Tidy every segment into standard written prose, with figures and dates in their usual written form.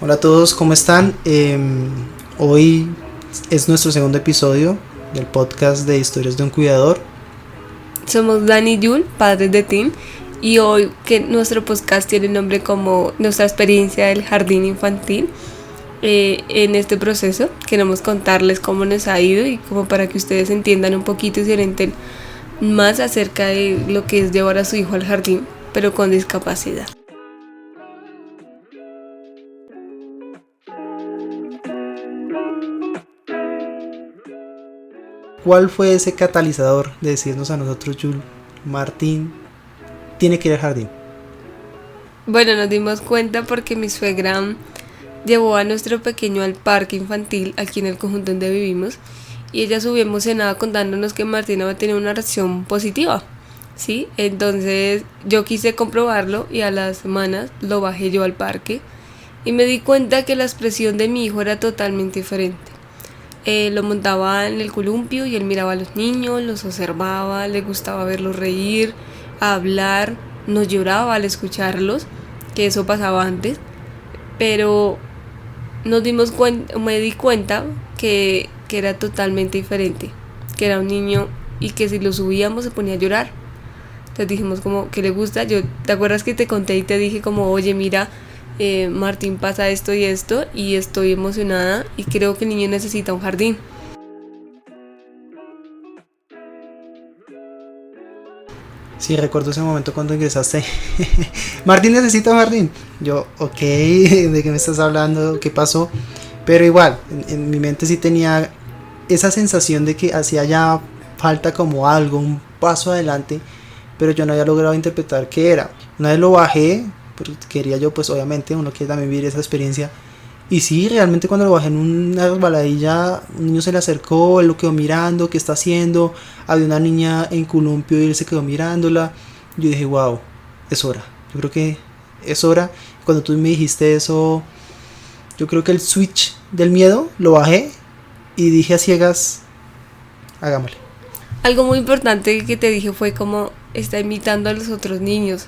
Hola a todos, ¿cómo están? Hoy es nuestro segundo episodio del podcast de Historias de un Cuidador. Somos Dani y Jul, padres de Tim, y hoy que nuestro podcast tiene nombre como nuestra experiencia del jardín infantil. En este proceso queremos contarles cómo nos ha ido y como para que ustedes entiendan un poquito y se orienten más acerca de lo que es llevar a su hijo al jardín, pero con discapacidad. ¿Cuál fue ese catalizador de decirnos a nosotros, Jul, Martín tiene que ir al jardín? Bueno, nos dimos cuenta porque mi suegra llevó a nuestro pequeño al parque infantil aquí en el conjunto donde vivimos y ella subió emocionada contándonos que Martín había tenido una reacción positiva, ¿sí? Entonces yo quise comprobarlo y a las semanas lo bajé yo al parque y me di cuenta que la expresión de mi hijo era totalmente diferente. Lo montaba en el columpio y él miraba a los niños, los observaba, le gustaba verlos reír, hablar, no lloraba al escucharlos, que eso pasaba antes, pero me di cuenta que era totalmente diferente, que era un niño y que si lo subíamos se ponía a llorar. Entonces dijimos como que le gusta. ¿Te acuerdas que te conté y te dije como, oye, mira, Martín pasa esto y estoy emocionada y creo que el niño necesita un jardín? Sí, recuerdo ese momento cuando ingresaste. Martín necesita un jardín. Yo, ok, ¿de qué me estás hablando? ¿Qué pasó? Pero igual, en mi mente sí tenía esa sensación de que hacía ya falta como algo, un paso adelante, pero yo no había logrado interpretar qué era. Una vez lo bajé, porque quería yo, pues obviamente, uno quiere también vivir esa experiencia. Y sí, realmente cuando lo bajé en una resbaladilla, un niño se le acercó, él lo quedó mirando, ¿qué está haciendo? Había una niña en columpio y él se quedó mirándola. Yo dije, wow, es hora. Yo creo que es hora. Cuando tú me dijiste eso, yo creo que el switch del miedo lo bajé y dije a ciegas, hagámosle. Algo muy importante que te dije fue como está imitando a los otros niños.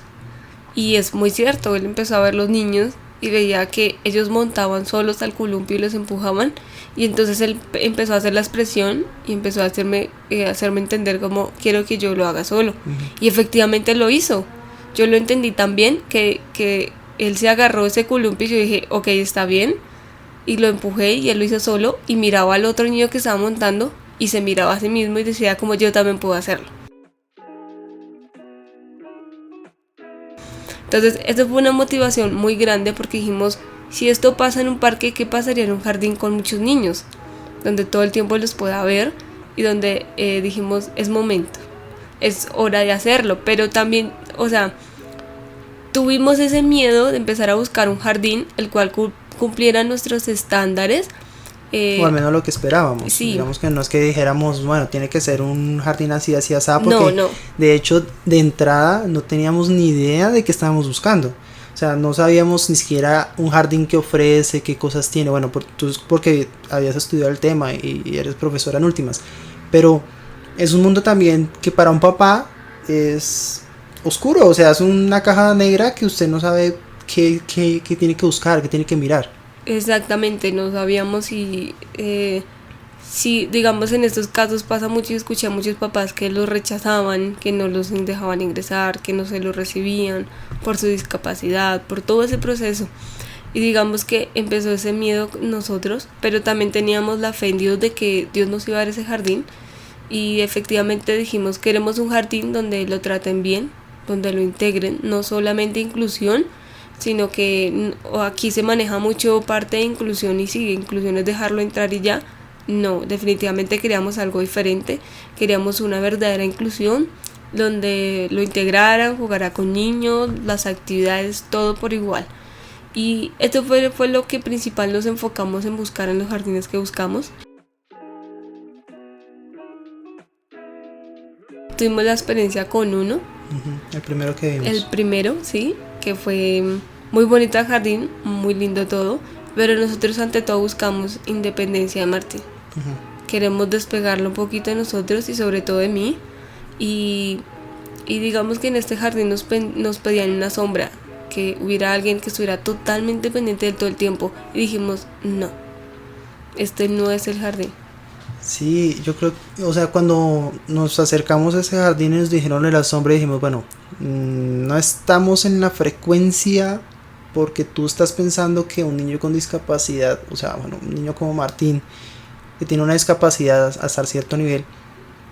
Y es muy cierto, él empezó a ver los niños y veía que ellos montaban solos al columpio y los empujaban. Y entonces él empezó a hacer la expresión y empezó a hacerme entender como quiero que yo lo haga solo. Y efectivamente lo hizo. Yo lo entendí tan bien que él se agarró ese columpio y yo dije, ok, está bien. Y lo empujé y él lo hizo solo y miraba al otro niño que estaba montando y se miraba a sí mismo y decía como yo también puedo hacerlo. Entonces eso fue una motivación muy grande porque dijimos, si esto pasa en un parque, ¿qué pasaría en un jardín con muchos niños? Donde todo el tiempo los pueda ver y donde dijimos, es momento, es hora de hacerlo. Pero también, o sea, tuvimos ese miedo de empezar a buscar un jardín el cual cumpliera nuestros estándares. O al menos lo que esperábamos. Sí. Digamos que no es que dijéramos, bueno, tiene que ser un jardín así, así, así, porque No. De hecho, de entrada no teníamos ni idea de qué estábamos buscando. O sea, no sabíamos ni siquiera un jardín que ofrece, qué cosas tiene. Bueno, tú porque habías estudiado el tema y eres profesora en últimas. Pero es un mundo también que para un papá es oscuro. O sea, es una caja negra que usted no sabe qué tiene que buscar, qué tiene que mirar. Exactamente, no sabíamos si, digamos, en estos casos pasa mucho y escuché a muchos papás que los rechazaban, que no los dejaban ingresar, que no se los recibían por su discapacidad, por todo ese proceso. Y digamos que empezó ese miedo nosotros, pero también teníamos la fe en Dios de que Dios nos iba a dar ese jardín. Y efectivamente dijimos, queremos un jardín donde lo traten bien, donde lo integren, no solamente inclusión, sino que aquí se maneja mucho parte de inclusión y si inclusión es dejarlo entrar y ya. No, definitivamente queríamos algo diferente, queríamos una verdadera inclusión donde lo integraran, jugara con niños, las actividades, todo por igual. Y esto fue lo que principal nos enfocamos en buscar en los jardines que buscamos. Tuvimos la experiencia con uno. El primero que vimos. El primero, sí, que fue muy bonito el jardín, muy lindo todo, pero nosotros ante todo buscamos independencia de Martín. Queremos despegarlo un poquito de nosotros y sobre todo de mí. Y digamos que en este jardín nos pedían una sombra. que hubiera alguien que estuviera totalmente pendiente de todo el tiempo. Y dijimos, no, este no es el jardín. Sí, yo creo, o sea, cuando nos acercamos a ese jardín y nos dijeron de la sombra, dijimos, bueno, no estamos en la frecuencia porque tú estás pensando que un niño con discapacidad, o sea, bueno, un niño como Martín, que tiene una discapacidad hasta cierto nivel,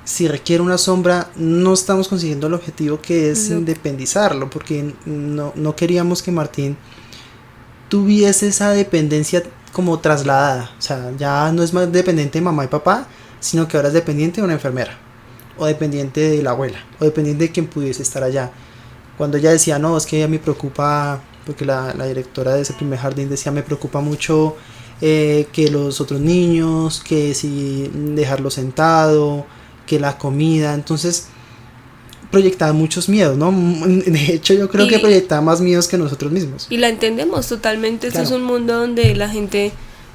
si requiere una sombra, no estamos consiguiendo el objetivo que es independizarlo, porque no queríamos que Martín tuviese esa dependencia como trasladada, o sea, ya no es más dependiente de mamá y papá, sino que ahora es dependiente de una enfermera, o dependiente de la abuela, o dependiente de quien pudiese estar allá. Cuando ella decía, no, es que ella me preocupa, porque la directora de ese primer jardín decía, me preocupa mucho que los otros niños, que si dejarlo sentado, que la comida, entonces proyectaba muchos miedos, ¿no? De hecho yo creo que proyectaba más miedos que nosotros mismos. Y la entendemos totalmente, Claro. Esto es un mundo donde la gente,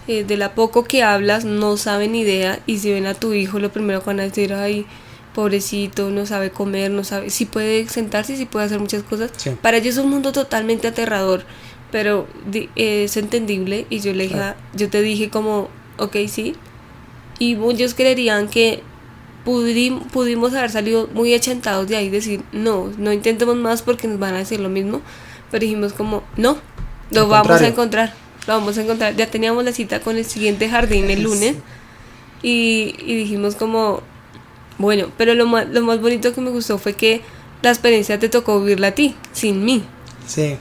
de la poco que hablas, no sabe ni idea, y si ven a tu hijo, lo primero que van a decir, ay, pobrecito, no sabe comer, no sabe, sí puede sentarse, sí puede hacer muchas cosas. Sí. Para ellos es un mundo totalmente aterrador, pero es entendible, y yo le dije, Claro. yo te dije como, ok, sí, y muchos creerían que pudimos haber salido muy achantados de ahí y decir, no intentemos más porque nos van a decir lo mismo, pero dijimos como, no, lo vamos a encontrar, ya teníamos la cita con el siguiente jardín el lunes, y dijimos como, bueno, pero lo más bonito que me gustó fue que la experiencia te tocó vivirla a ti, sin mí. Sí.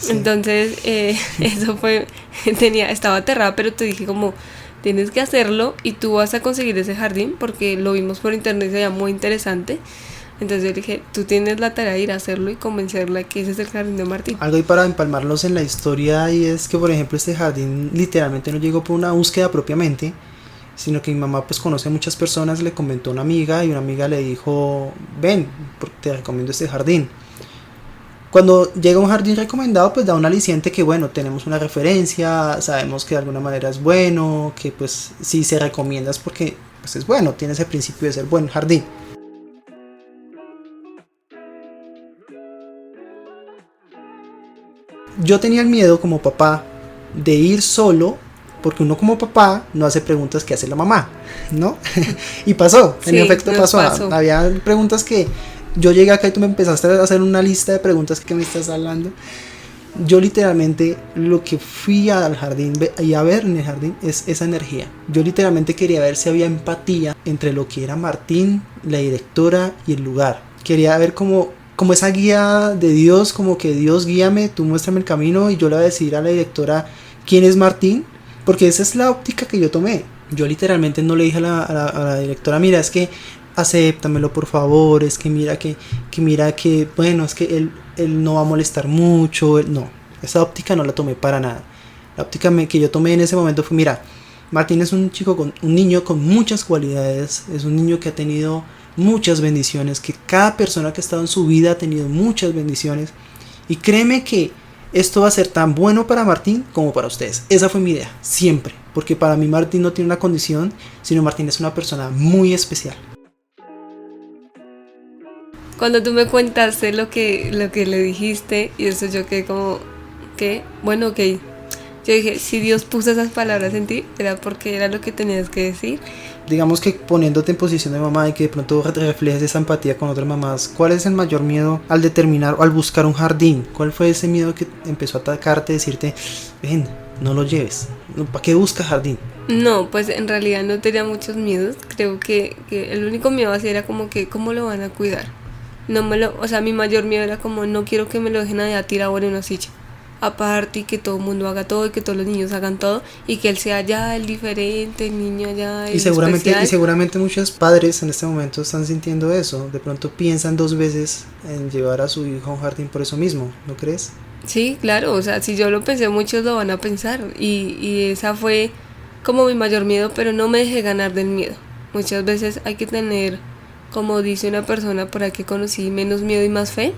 Entonces, eso fue, estaba aterrada, pero te dije como, tienes que hacerlo y tú vas a conseguir ese jardín porque lo vimos por internet y se veía muy interesante. Entonces yo dije, tú tienes la tarea de ir a hacerlo y convencerla que ese es el jardín de Martín. Algo ahí para empalmarlos en la historia, y es que por ejemplo este jardín literalmente no llegó por una búsqueda propiamente, sino que mi mamá pues conoce a muchas personas, le comentó a una amiga y una amiga le dijo, ven, te recomiendo este jardín. Cuando llega un jardín recomendado, pues da un aliciente que bueno, tenemos una referencia, sabemos que de alguna manera es bueno, que pues si se recomienda es porque pues es bueno, tiene ese principio de ser buen jardín. Yo tenía el miedo como papá de ir solo, porque uno como papá no hace preguntas que hace la mamá, ¿no? Y pasó, en efecto pasó. Había preguntas que yo llegué acá y tú me empezaste a hacer una lista de preguntas que me estás hablando. Yo literalmente lo que fui al jardín y a ver en el jardín es esa energía. Yo literalmente quería ver si había empatía entre lo que era Martín, la directora y el lugar. Quería ver como esa guía de Dios, como que Dios guíame, tú muéstrame el camino y yo le voy a decir a la directora quién es Martín, porque esa es la óptica que yo tomé. Yo literalmente no le dije a la directora, mira, es que acéptamelo por favor, es que mira que bueno, es que él no va a molestar mucho, no, esa óptica no la tomé para nada. La óptica que yo tomé en ese momento fue, mira, Martín es un niño con muchas cualidades, es un niño que ha tenido muchas bendiciones, que cada persona que ha estado en su vida ha tenido muchas bendiciones, y créeme que esto va a ser tan bueno para Martín como para ustedes. Esa fue mi idea, siempre, porque para mí Martín no tiene una condición, sino Martín es una persona muy especial. Cuando tú me contaste lo que le dijiste, y eso yo quedé como, ¿qué? Bueno, ok. Yo dije, si Dios puso esas palabras en ti, era porque era lo que tenías que decir. Digamos que poniéndote en posición de mamá y que de pronto reflejes esa empatía con otras mamás, ¿cuál es el mayor miedo al determinar o al buscar un jardín? ¿Cuál fue ese miedo que empezó a atacarte, decirte, ven, no lo lleves? ¿Para qué buscas jardín? No, pues en realidad no tenía muchos miedos. Creo que el único miedo así era como que, ¿cómo lo van a cuidar? O sea, mi mayor miedo era como, no quiero que me lo dejen allá tirado en una silla. Aparte, y que todo el mundo haga todo y que todos los niños hagan todo y que él sea ya el diferente, el niño ya el especial. Y seguramente muchos padres en este momento están sintiendo eso. De pronto piensan dos veces en llevar a su hijo a un jardín por eso mismo, ¿no crees? Sí, claro, o sea, si yo lo pensé, muchos lo van a pensar, y esa fue como mi mayor miedo, pero no me dejé ganar del miedo. Muchas veces hay que tener, como dice una persona por ahí que conocí, menos miedo y más fe,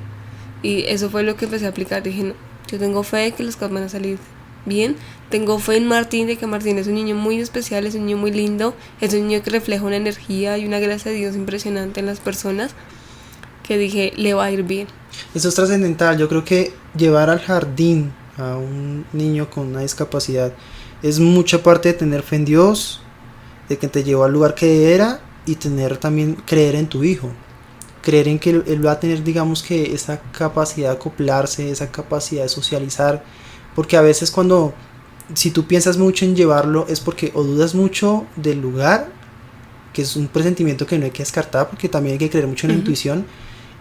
y eso fue lo que empecé a aplicar. Dije, no, yo tengo fe de que las cosas van a salir bien, tengo fe en Martín, de que Martín es un niño muy especial, es un niño muy lindo, es un niño que refleja una energía y una gracia de Dios impresionante en las personas, que dije, le va a ir bien. Eso es trascendental. Yo creo que llevar al jardín a un niño con una discapacidad es mucha parte de tener fe en Dios, de que te llevó al lugar que era, y tener también, creer en tu hijo, creer en que él va a tener, digamos, que esa capacidad de acoplarse, esa capacidad de socializar, porque a veces si tú piensas mucho en llevarlo es porque o dudas mucho del lugar, que es un presentimiento que no hay que descartar, porque también hay que creer mucho en la intuición,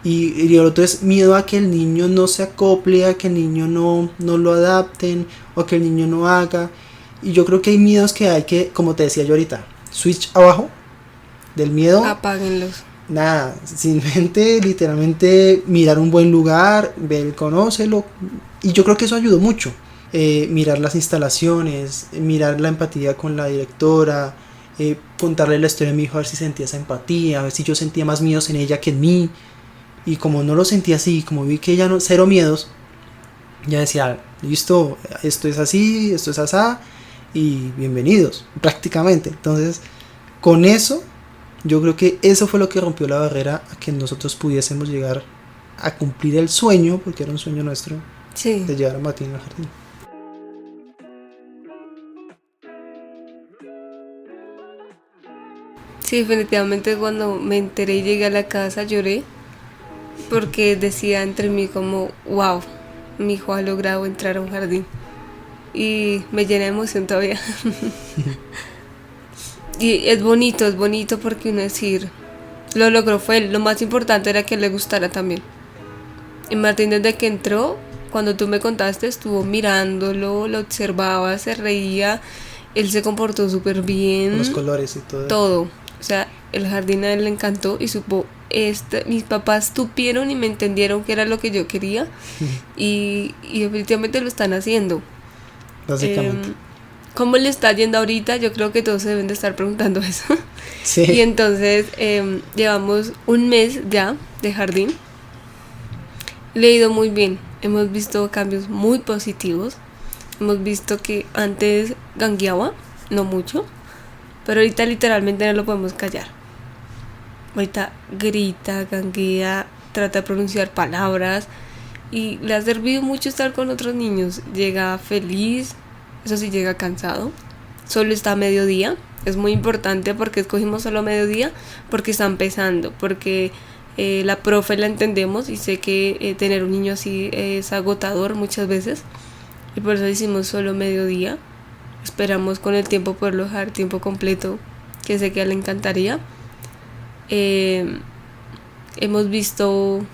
y el otro es miedo a que el niño no se acople, a que el niño no lo adapten, o que el niño no haga. Y yo creo que hay miedos que hay que, como te decía yo ahorita, switch abajo del miedo. Apáguenlos. Nada, simplemente, literalmente mirar un buen lugar, ver, conócelo. Y yo creo que eso ayudó mucho. Mirar las instalaciones, mirar la empatía con la directora, contarle la historia de mi hijo, a ver si sentía esa empatía, a ver si yo sentía más miedos en ella que en mí. Y como no lo sentía así, como vi que ella cero miedos, ya decía, listo, esto es así, esto es asá, y bienvenidos, prácticamente. Entonces, con eso, yo creo que eso fue lo que rompió la barrera a que nosotros pudiésemos llegar a cumplir el sueño, porque era un sueño nuestro, sí, de llevar a Martín al jardín. Sí, definitivamente cuando me enteré y llegué a la casa lloré, porque decía entre mí como, wow, mi hijo ha logrado entrar a un jardín. Y me llena de emoción todavía. Y es bonito porque uno decir, lo logró, fue él. Lo más importante era que le gustara también. Y Martín, desde que entró, cuando tú me contaste, estuvo mirándolo, lo observaba, se reía, él se comportó súper bien. Con los colores y todo. Todo. O sea, el jardín a él le encantó y supo, mis papás tupieron y me entendieron que era lo que yo quería. Y definitivamente lo están haciendo. Básicamente. ¿Cómo le está yendo ahorita? Yo creo que todos se deben de estar preguntando eso. Sí. Y entonces llevamos un mes ya de jardín. Le ha ido muy bien. Hemos visto cambios muy positivos. Hemos visto que antes gangueaba, no mucho, pero ahorita literalmente no lo podemos callar. Ahorita grita, ganguea, trata de pronunciar palabras y le ha servido mucho estar con otros niños. Llega feliz, eso sí, llega cansado. Solo está a mediodía. Es muy importante porque escogimos solo mediodía, porque está empezando, porque la profe la entendemos y sé que tener un niño así es agotador muchas veces y por eso hicimos solo mediodía. Esperamos con el tiempo poderlo dejar tiempo completo, que sé que a él le encantaría. Hemos visto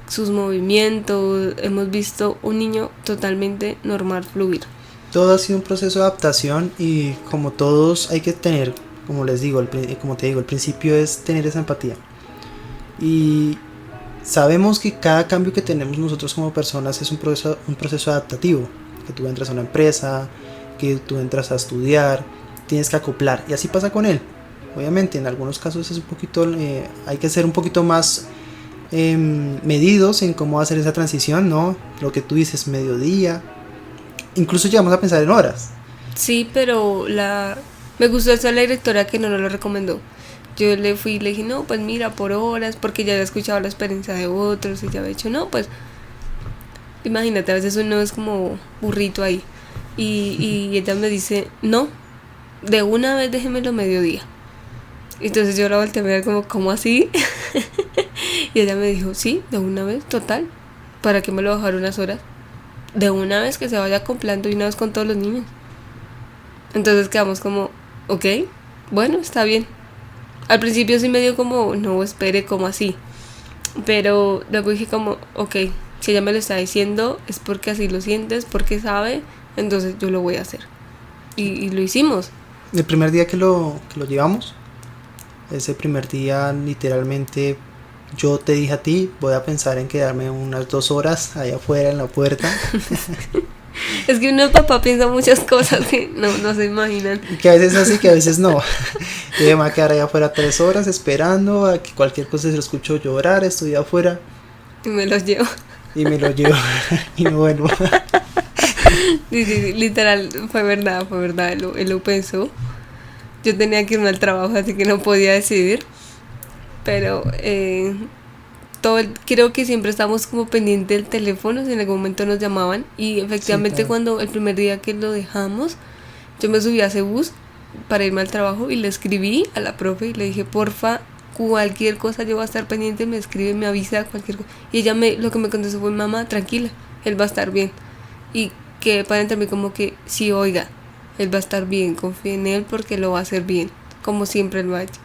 sus movimientos, hemos visto un niño totalmente normal fluir. Todo ha sido un proceso de adaptación y como todos hay que tener, como les digo, como te digo, el principio es tener esa empatía. Y sabemos que cada cambio que tenemos nosotros como personas es un proceso adaptativo. Que tú entras a una empresa, que tú entras a estudiar, tienes que acoplar. Y así pasa con él. Obviamente en algunos casos es un poquito, hay que ser un poquito más medidos en cómo hacer esa transición, ¿no? Lo que tú dices, mediodía. Incluso llegamos a pensar en horas. Sí, pero me gustó esa la directora que no nos lo recomendó. Yo le fui y le dije, no, pues mira, por horas, porque ya había escuchado la experiencia de otros y ya había dicho, no, pues imagínate, a veces uno es como burrito ahí. Y ella me dice, no, de una vez déjemelo mediodía. Entonces yo la volteé a mirar como, ¿cómo así? Y ella me dijo, sí, de una vez, total. ¿Para qué me lo bajaron unas horas? De una vez, que se vaya acoplando y una vez con todos los niños. Entonces quedamos como, ok, bueno, está bien. Al principio sí me dio como, no, espere, como así. Pero luego dije como, ok, si ella me lo está diciendo es porque así lo sientes, porque sabe, entonces yo lo voy a hacer. Y lo hicimos. El primer día que lo llevamos, ese primer día literalmente yo te dije a ti, voy a pensar en quedarme unas 2 horas allá afuera en la puerta. Es que uno de papá piensa muchas cosas que no se imaginan. Que a veces así, que a veces no. Yo me voy a quedar allá afuera 3 horas esperando a que cualquier cosa se lo escucho llorar, estoy afuera. Y me los llevo. Y me lo llevo y me vuelvo. Sí, literal, fue verdad, él lo pensó. Yo tenía que irme al trabajo, así que no podía decidir. Pero creo que siempre estamos como pendientes del teléfono si en algún momento nos llamaban. Y efectivamente Sí, claro. cuando el primer día que lo dejamos, yo me subí a ese bus para irme al trabajo y le escribí a la profe y le dije, porfa, cualquier cosa yo voy a estar pendiente, me escribe, me avisa, cualquier cosa. Y ella lo que me contestó fue, mamá, tranquila, él va a estar bien. Y que para entre mí como que, sí, oiga, él va a estar bien, confíe en él porque lo va a hacer bien, como siempre lo ha hecho.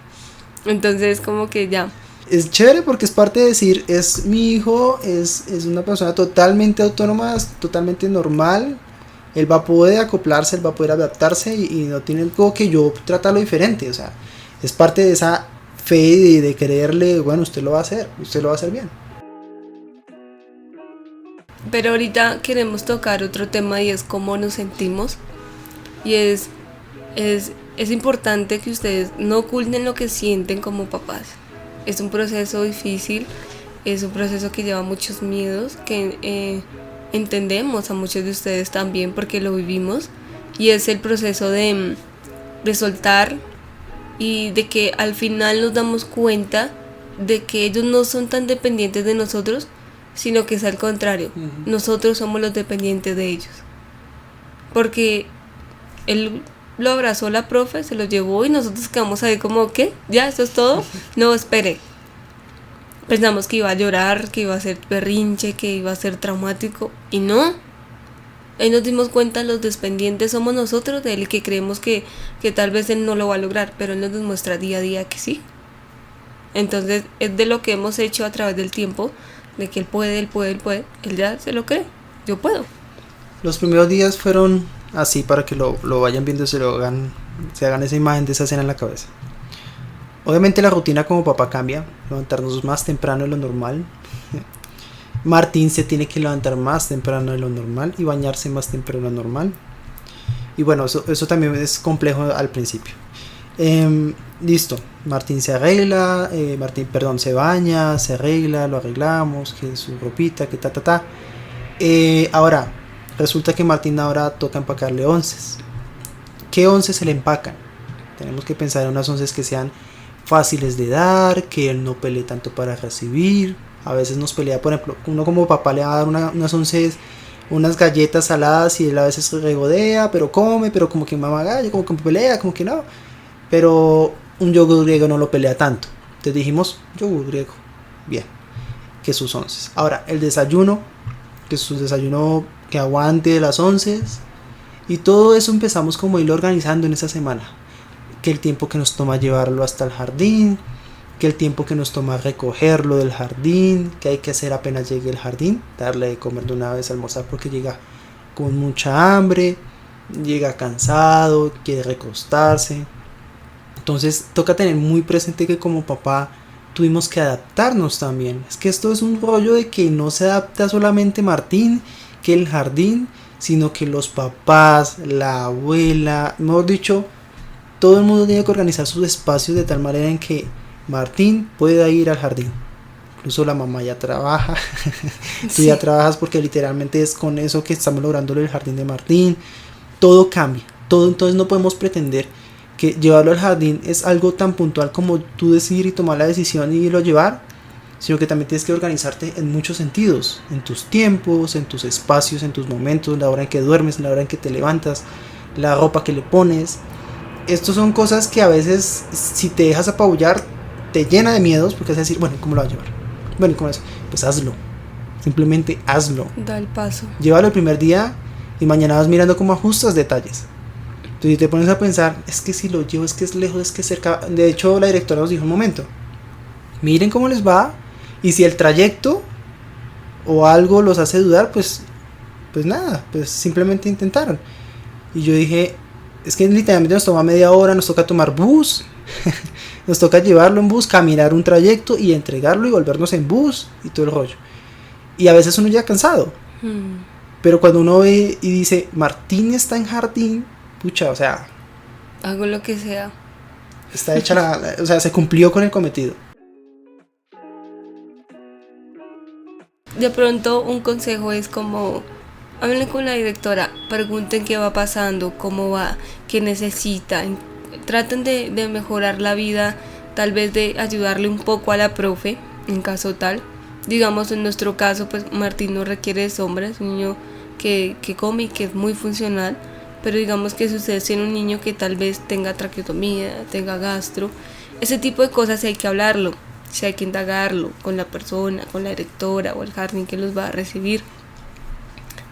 Entonces como que ya. Es chévere porque es parte de decir, es mi hijo, es una persona totalmente autónoma, es totalmente normal. Él va a poder acoplarse, él va a poder adaptarse y no tiene algo que yo tratarlo diferente. O sea, es parte de esa fe de creerle, bueno, usted lo va a hacer, usted lo va a hacer bien. Pero ahorita queremos tocar otro tema y es cómo nos sentimos. Y es importante que ustedes no oculten lo que sienten como papás. Es un proceso difícil, es un proceso que lleva muchos miedos, que entendemos a muchos de ustedes también porque lo vivimos. Y es el proceso de soltar y de que al final nos damos cuenta de que ellos no son tan dependientes de nosotros, sino que es al contrario. Nosotros somos los dependientes de ellos. Porque él lo abrazó la profe, se lo llevó y nosotros quedamos ahí como, ¿qué? ¿Ya? ¿Eso es todo? No, espere. Pensamos que iba a llorar, que iba a ser berrinche, que iba a ser traumático. Y no. Ahí nos dimos cuenta, los dependientes somos nosotros de él y que creemos que tal vez él no lo va a lograr, pero él nos demuestra día a día que sí. Entonces es de lo que hemos hecho a través del tiempo, de que él puede, él ya se lo cree, yo puedo. Los primeros días fueron así para que lo vayan viendo y se hagan esa imagen de esa escena en la cabeza. Obviamente la rutina como papá cambia, levantarnos más temprano de lo normal. Martín se tiene que levantar más temprano de lo normal y bañarse más temprano de lo normal. Y bueno, eso también es complejo al principio. Listo, Martín se arregla, se baña, se arregla, lo arreglamos, que su ropita, que ta. Ahora, resulta que Martín ahora toca empacarle onces. ¿Qué onces se le empacan? Tenemos que pensar en unas onces que sean fáciles de dar, que él no pelee tanto para recibir. A veces nos pelea, por ejemplo, uno como papá le va a dar unas onces, unas galletas saladas y él a veces se regodea, pero come, pero como que mamá gallo, como que pelea, como que no. Pero un yogur griego no lo pelea tanto. Entonces dijimos, yogur griego, bien, que sus onces. Ahora, el desayuno, que su desayuno que aguante las onces. Y todo eso empezamos como a irlo organizando en esa semana. Que el tiempo que nos toma llevarlo hasta el jardín, que el tiempo que nos toma recogerlo del jardín, que hay que hacer apenas llegue el jardín, darle de comer de una vez, almorzar porque llega con mucha hambre, llega cansado, quiere recostarse. Entonces toca tener muy presente que como papá tuvimos que adaptarnos también. Es que esto es un rollo de que no se adapta solamente Martín, que el jardín, sino que los papás, la abuela, mejor dicho, todo el mundo tiene que organizar sus espacios de tal manera en que Martín pueda ir al jardín. Incluso la mamá ya trabaja. Tú Sí. ya trabajas porque literalmente es con eso que estamos logrando el jardín de Martín. Todo cambia. Todo, entonces no podemos pretender que llevarlo al jardín es algo tan puntual como tú decidir y tomar la decisión y irlo a llevar, sino que también tienes que organizarte en muchos sentidos, en tus tiempos, en tus espacios, en tus momentos, la hora en que duermes, la hora en que te levantas, la ropa que le pones. Estos son cosas que a veces, si te dejas apabullar, te llena de miedos porque vas a decir, bueno, ¿cómo lo voy a llevar? Bueno, ¿cómo es? Pues hazlo, simplemente hazlo. Da el paso. Llévalo el primer día y mañana vas mirando cómo ajustas detalles. Entonces, si te pones a pensar, es que si lo llevo, es que es lejos, es que es cerca. De hecho, la directora nos dijo un momento, miren cómo les va y si el trayecto o algo los hace dudar, pues nada, pues simplemente intentaron. Y yo dije, es que literalmente nos toma media hora, nos toca tomar bus, nos toca llevarlo en bus, caminar un trayecto y entregarlo y volvernos en bus y todo el rollo. Y a veces uno ya cansado, pero cuando uno ve y dice, Martín está en jardín, pucha, o sea, Hago lo que sea. está hecha o sea, se cumplió con el cometido. De pronto un consejo es como, hablen con la directora, pregunten qué va pasando, cómo va, qué necesitan, traten de mejorar la vida, tal vez de ayudarle un poco a la profe, en caso tal, Digamos, en nuestro caso, pues Martín no requiere de sombra, es un niño que come y que es muy funcional, pero digamos que si ustedes tienen un niño que tal vez tenga traqueotomía, tenga gastro, ese tipo de cosas hay que hablarlo, si hay que indagarlo con la persona, con la directora o el jardín que los va a recibir.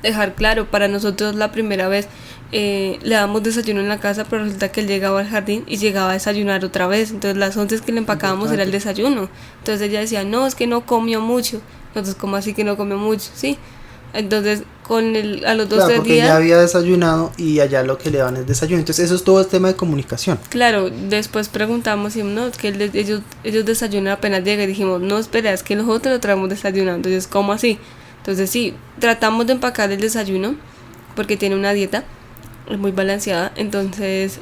Dejar claro, para nosotros la primera vez le damos desayuno en la casa, pero resulta que él llegaba al jardín y llegaba a desayunar otra vez, entonces las 11 que le empacábamos era el desayuno, entonces ella decía, no, es que no comió mucho, nosotros, ¿cómo así que no comió mucho? Sí, entonces a los 2 porque días ya había desayunado y allá lo que le dan es desayuno, entonces eso es todo el tema de comunicación. Claro, después preguntamos y no, es que ellos desayunan apenas llega y dijimos, no, espera, es que nosotros lo traemos desayunando, entonces, ¿cómo así? Entonces sí, tratamos de empacar el desayuno porque tiene una dieta muy balanceada, entonces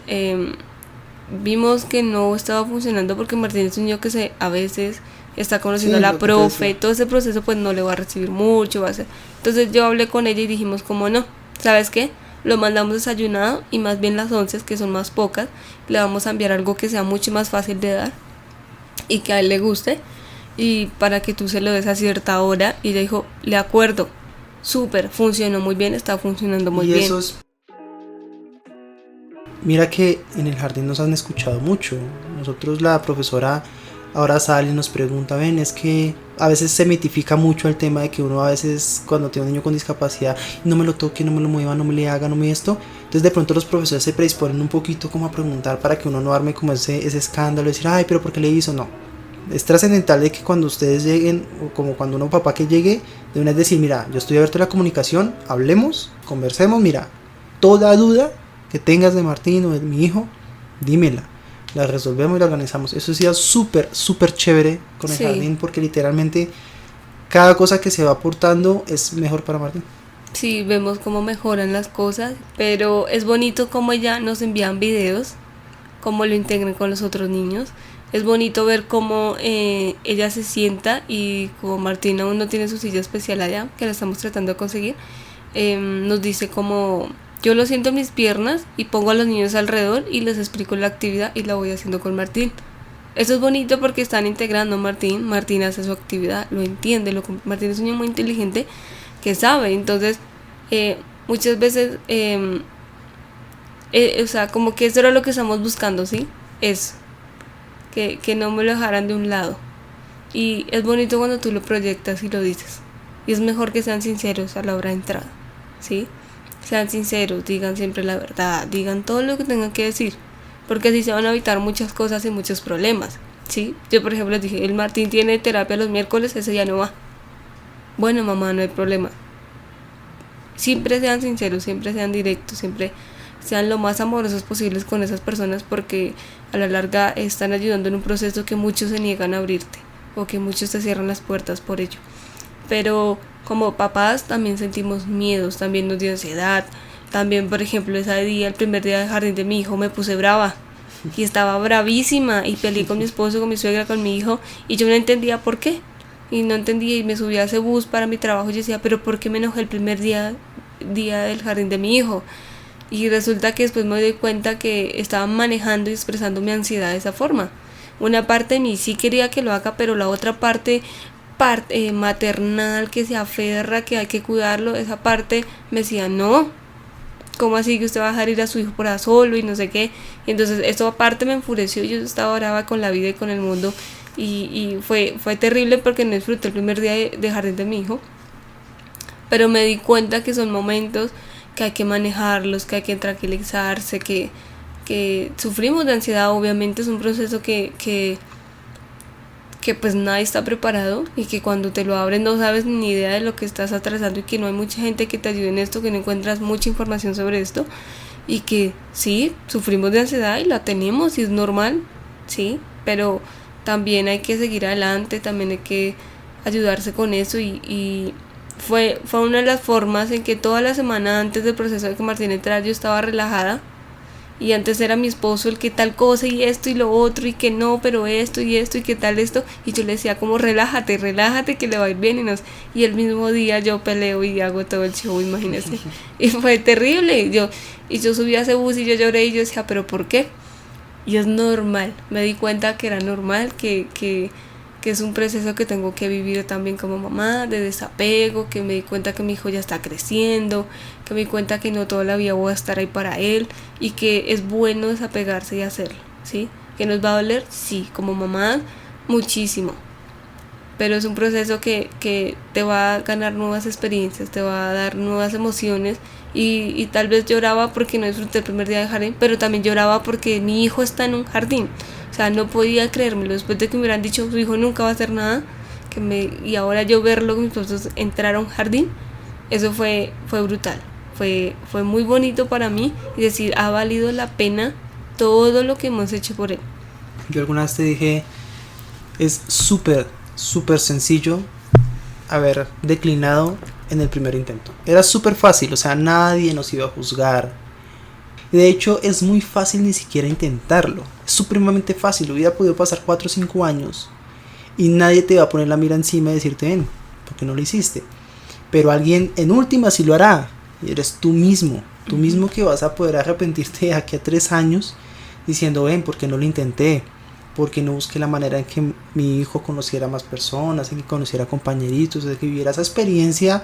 vimos que no estaba funcionando porque Martín es un niño que a veces está conociendo Sí, a la lo que profe, todo ese proceso pues no le va a recibir mucho, va a ser. Entonces yo hablé con ella y dijimos como no, ¿sabes qué? Lo mandamos desayunado y más bien las 11, que son más pocas, le vamos a enviar algo que sea mucho más fácil de dar y que a él le guste, y para que tú se lo des a cierta hora. Y le dijo, le acuerdo, súper, funcionó muy bien, está funcionando muy bien. Mira que en el jardín nos han escuchado mucho. Nosotros, la profesora ahora sale y nos pregunta, ven, es que a veces se mitifica mucho el tema de que uno a veces cuando tiene un niño con discapacidad, no me lo toque, no me lo mueva, no me le haga, no me esto. Entonces de pronto los profesores se predisponen un poquito como a preguntar para que uno no arme como ese escándalo, decir, ay, pero ¿por qué le hizo? No. Es trascendental de que cuando ustedes lleguen, o como cuando uno papá que llegue, de una es decir, mira, yo estoy abierto a la comunicación, hablemos, conversemos, mira, toda duda que tengas de Martín o de mi hijo, dímela, la resolvemos y la organizamos. Eso sí es súper, súper chévere con el jardín, porque literalmente cada cosa que se va aportando es mejor para Martín. Sí, vemos cómo mejoran las cosas, pero es bonito cómo ella nos envían videos, cómo lo integran con los otros niños. Es bonito ver cómo ella se sienta y como Martín aún no tiene su silla especial allá, que la estamos tratando de conseguir, nos dice como, yo lo siento en mis piernas y pongo a los niños alrededor y les explico la actividad y la voy haciendo con Martín. Eso es bonito porque están integrando a Martín, Martín hace su actividad, lo entiende, Martín es un niño muy inteligente que sabe, entonces muchas veces, o sea, como que eso era lo que estamos buscando, ¿sí? Eso. Que no me lo dejaran de un lado. Y es bonito cuando tú lo proyectas y lo dices. Y es mejor que sean sinceros a la hora de entrada, ¿sí? Sean sinceros, digan siempre la verdad, digan todo lo que tengan que decir, porque así se van a evitar muchas cosas y muchos problemas, ¿sí? Yo, por ejemplo, les dije, el Martín tiene terapia los miércoles, ese día no va. Bueno, mamá, no hay problema. Siempre sean sinceros, siempre sean directos, siempre sean lo más amorosos posibles con esas personas, porque a la larga están ayudando en un proceso que muchos se niegan a abrirte o que muchos te cierran las puertas por ello. Pero como papás también sentimos miedos, también nos dio ansiedad. También, por ejemplo, el primer día de jardín de mi hijo, me puse brava y estaba bravísima y peleé con mi esposo, con mi suegra, con mi hijo, y yo no entendía por qué. Y no entendía, y me subí a ese bus para mi trabajo y decía, pero ¿por qué me enojé el primer día del jardín de mi hijo? Y resulta que después me doy cuenta que estaba manejando y expresando mi ansiedad de esa forma. Una parte de mí sí quería que lo haga, pero la otra parte maternal, que se aferra, que hay que cuidarlo, esa parte me decía, no, ¿cómo así que usted va a dejar ir a su hijo por ahí solo y no sé qué? Y entonces esto aparte me enfureció, yo estaba brava con la vida y con el mundo, y fue terrible porque no disfruté el primer día de jardín de mi hijo, pero me di cuenta que son momentos que hay que manejarlos, que hay que tranquilizarse, que sufrimos de ansiedad. Obviamente es un proceso que pues nadie está preparado, y que cuando te lo abren no sabes ni idea de lo que estás atravesando, y que no hay mucha gente que te ayude en esto, que no encuentras mucha información sobre esto, y que sí, sufrimos de ansiedad y la tenemos y es normal, sí, pero también hay que seguir adelante, también hay que ayudarse con eso, y fue una de las formas en que toda la semana antes del proceso de que Martín entrara yo estaba relajada. Y antes era mi esposo el que tal cosa y esto y lo otro, y que no, pero esto y esto y que tal esto, y yo le decía como relájate que le va a ir bien, y el mismo día yo peleo y hago todo el show, imagínense. Y fue terrible, y yo subí a ese bus y yo lloré y yo decía, pero ¿por qué? Y es normal, me di cuenta que era normal, que que es un proceso que tengo que vivir también como mamá, de desapego, que me di cuenta que mi hijo ya está creciendo, que me di cuenta que no toda la vida voy a estar ahí para él y que es bueno desapegarse y hacerlo, ¿sí? ¿Que nos va a doler? Sí, como mamá, muchísimo. Pero es un proceso que te va a ganar nuevas experiencias, te va a dar nuevas emociones y tal vez lloraba porque no disfruté el primer día de jardín, pero también lloraba porque mi hijo está en un jardín. O sea, no podía creérmelo. Después de que me hubieran dicho su hijo nunca va a hacer nada, y ahora yo verlo, mis esposos entrar a un jardín, eso fue brutal. Fue muy bonito para mí y decir, ha valido la pena todo lo que hemos hecho por él. Yo alguna vez te dije, es súper sencillo haber declinado en el primer intento. Era súper fácil, o sea, nadie nos iba a juzgar. De hecho, es muy fácil ni siquiera intentarlo. Es supremamente fácil. Hubiera podido pasar 4 o 5 años y nadie te va a poner la mira encima y decirte, ven, ¿por qué no lo hiciste? Pero alguien en última sí lo hará. Y eres tú mismo que vas a poder arrepentirte de aquí a 3 años diciendo, ven, ¿por qué no lo intenté? ¿Por qué no busqué la manera en que mi hijo conociera más personas, en que conociera compañeritos, en que viviera esa experiencia?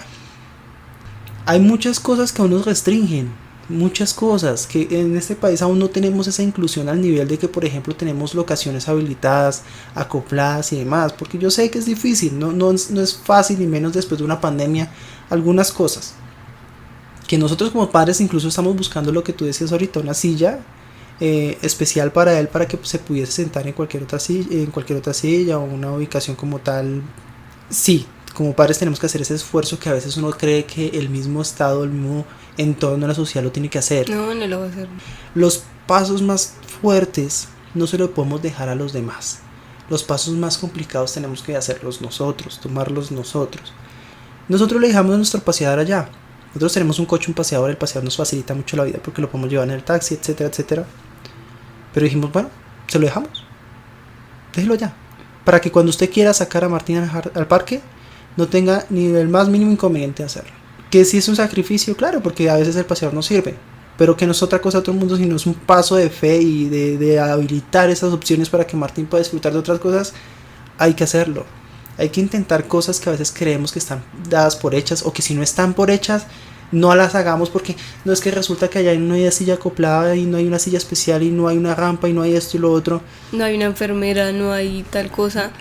Hay muchas cosas que aún nos restringen. Muchas cosas que en este país aún no tenemos esa inclusión al nivel de que, por ejemplo, tenemos locaciones habilitadas, acopladas y demás, porque yo sé que es difícil, no es fácil, y menos después de una pandemia. Algunas cosas que nosotros como padres incluso estamos buscando, lo que tú decías ahorita, una silla especial para él, para que se pudiese sentar en cualquier otra silla o una ubicación como tal. Sí, como padres tenemos que hacer ese esfuerzo que a veces uno cree que el mismo estado, el mismo entorno de la sociedad lo tiene que hacer. No lo va a hacer. Los pasos más fuertes no se los podemos dejar a los demás. Los pasos más complicados tenemos que hacerlos nosotros, tomarlos nosotros. Nosotros le dejamos a nuestro paseador allá. Nosotros tenemos un coche, un paseador, el paseador nos facilita mucho la vida porque lo podemos llevar en el taxi, etcétera, etcétera. Pero dijimos, bueno, se lo dejamos. Déjelo allá. Para que cuando usted quiera sacar a Martín al parque, no tenga ni el más mínimo inconveniente de hacerlo. Que sí es un sacrificio, claro, porque a veces el paseador no sirve, pero que no es otra cosa a todo el mundo, sino es un paso de fe y de habilitar esas opciones para que Martín pueda disfrutar de otras cosas. Hay que hacerlo. Hay que intentar cosas que a veces creemos que están dadas por hechas, o que si no están por hechas, no las hagamos, porque no es que resulta que allá no hay silla acoplada y no hay una silla especial y no hay una rampa y no hay esto y lo otro. No hay una enfermera, no hay tal cosa.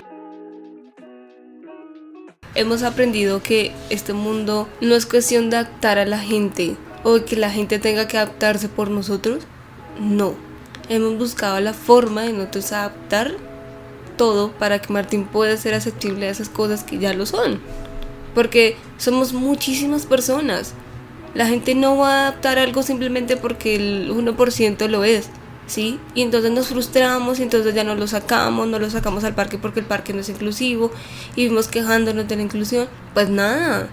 Hemos aprendido que este mundo no es cuestión de adaptar a la gente o que la gente tenga que adaptarse por nosotros. No. Hemos buscado la forma de nosotros adaptar todo para que Martín pueda ser aceptable a esas cosas que ya lo son. Porque somos muchísimas personas. La gente no va a adaptar algo simplemente porque el 1% lo es, ¿sí? Y entonces nos frustramos y entonces ya no lo sacamos al parque porque el parque no es inclusivo y vivimos quejándonos de la inclusión. Pues nada,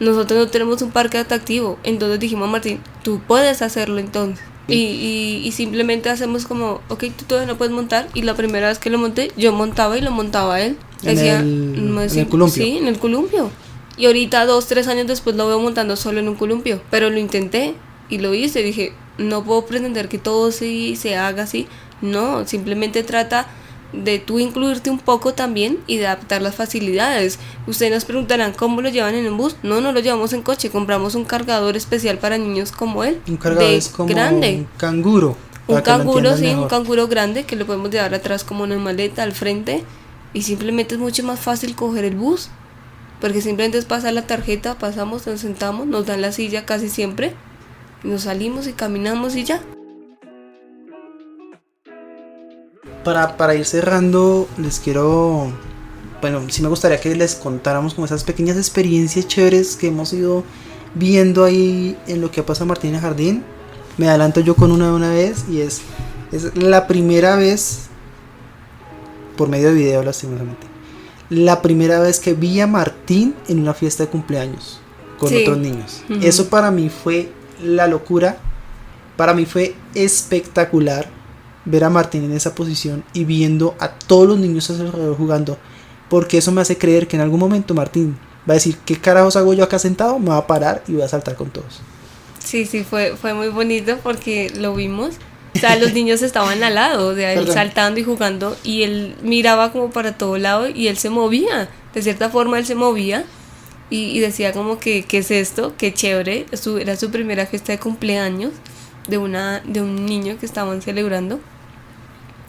nosotros no tenemos un parque atractivo. Entonces dijimos, Martín, tú puedes hacerlo entonces. Y simplemente hacemos como, ok, tú todavía no puedes montar. Y la primera vez que lo monté, yo montaba y lo montaba él. En el columpio. Sí, en el columpio. Y ahorita 2-3 años después lo veo montando solo en un columpio. Pero lo intenté y lo hice. Dije, no puedo pretender que todo sí se haga así. No, simplemente trata de tú incluirte un poco también y de adaptar las facilidades. Ustedes nos preguntarán, ¿cómo lo llevan en un bus? No lo llevamos en coche. Compramos un cargador especial para niños como él. Un cargador es como grande. Un canguro. Un canguro, sí, un canguro grande que lo podemos llevar atrás como una maleta al frente. Y simplemente es mucho más fácil coger el bus. Porque simplemente es pasar la tarjeta, pasamos, nos sentamos, nos dan la silla casi siempre. Nos salimos y caminamos y ya. Para ir cerrando, sí me gustaría que les contáramos como esas pequeñas experiencias chéveres que hemos ido viendo ahí en lo que ha pasado Martín en el jardín. Me adelanto yo con una vez, y es la primera vez, por medio de video lastimosamente, la primera vez que vi a Martín en una fiesta de cumpleaños con otros niños. Uh-huh. Eso para mí fue la locura. Para mí fue espectacular ver a Martín en esa posición y viendo a todos los niños a su alrededor jugando, porque eso me hace creer que en algún momento Martín va a decir, ¿qué carajos hago yo acá sentado? Me va a parar y voy a saltar con todos. Sí, fue muy bonito porque lo vimos O sea, los niños estaban al lado, o sea, él Perdón. saltando y jugando, y él miraba como para todo lado y él se movía. De cierta forma él se movía y decía como que, ¿qué es esto? Qué chévere. Era su primera fiesta de cumpleaños de un niño que estaban celebrando.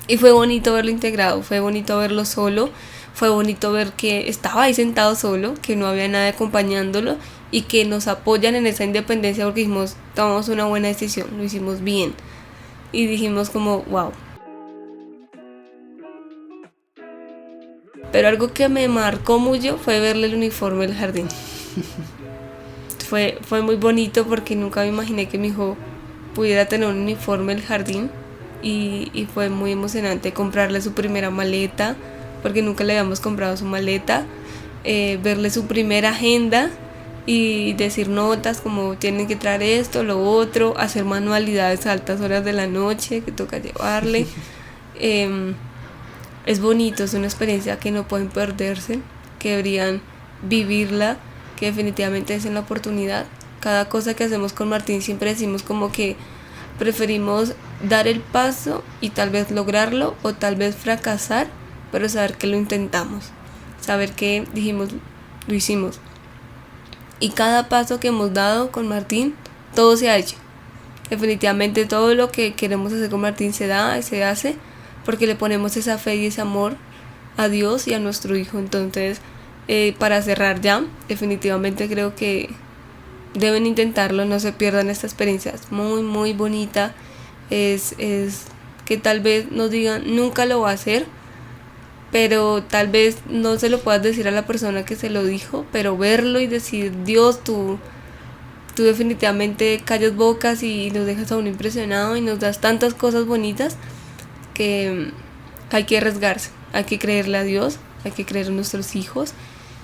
Y fue bonito verlo integrado, fue bonito verlo solo, fue bonito ver que estaba ahí sentado solo, que no había nadie acompañándolo y que nos apoyan en esa independencia porque dijimos, tomamos una buena decisión, lo hicimos bien. Y dijimos como, wow. Pero algo que me marcó mucho fue verle el uniforme del jardín. Fue muy bonito porque nunca me imaginé que mi hijo pudiera tener un uniforme del jardín. Y fue muy emocionante comprarle su primera maleta, porque nunca le habíamos comprado su maleta, verle su primera agenda y decir notas como tienen que traer esto, lo otro, hacer manualidades a altas horas de la noche que toca llevarle. Es bonito, es una experiencia que no pueden perderse, que deberían vivirla, que definitivamente es en la oportunidad. Cada cosa que hacemos con Martín siempre decimos como que preferimos dar el paso y tal vez lograrlo o tal vez fracasar, pero saber que lo intentamos, saber que dijimos, lo hicimos. Y cada paso que hemos dado con Martín, todo se ha hecho. Definitivamente todo lo que queremos hacer con Martín se da y se hace porque le ponemos esa fe y ese amor a Dios y a nuestro hijo. Entonces, para cerrar ya, definitivamente creo que deben intentarlo, no se pierdan esta experiencia, es muy muy bonita. Es que tal vez nos digan nunca lo va a hacer, pero tal vez no se lo puedas decir a la persona que se lo dijo, pero verlo y decir, Dios, tú definitivamente callas bocas y nos dejas a uno impresionado y nos das tantas cosas bonitas que hay que arriesgarse, hay que creerle a Dios, hay que creer en nuestros hijos.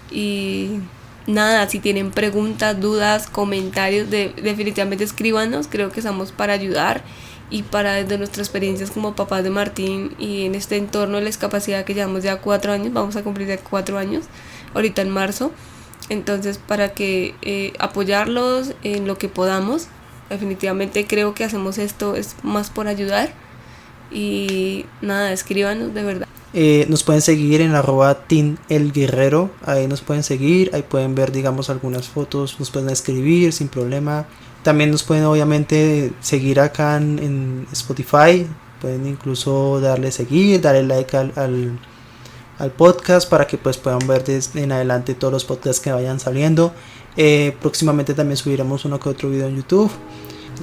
Y nada, si tienen preguntas, dudas, comentarios, definitivamente escríbanos, creo que estamos para ayudar y para desde nuestras experiencias como papás de Martín y en este entorno de la discapacidad que llevamos ya 4 años, vamos a cumplir ya 4 años, ahorita en marzo, entonces para que apoyarlos en lo que podamos. Definitivamente creo que hacemos esto es más por ayudar y nada, escríbanos de verdad. Nos pueden seguir en @teamelguerrero, ahí nos pueden seguir, ahí pueden ver digamos algunas fotos, nos pueden escribir sin problema. También nos pueden obviamente seguir acá en Spotify, pueden incluso darle seguir, darle like al podcast para que pues puedan ver desde en adelante todos los podcasts que vayan saliendo. Próximamente también subiremos uno que otro video en YouTube.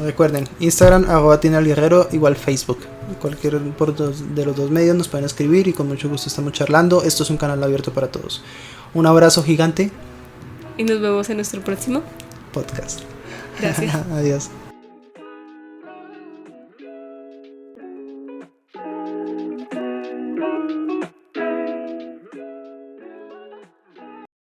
Recuerden, Instagram @teamelguerrero, igual Facebook. Cualquier de los dos medios nos pueden escribir y con mucho gusto estamos charlando. Esto es un canal abierto para todos. Un abrazo gigante Y nos vemos en nuestro próximo podcast. Gracias. Adiós.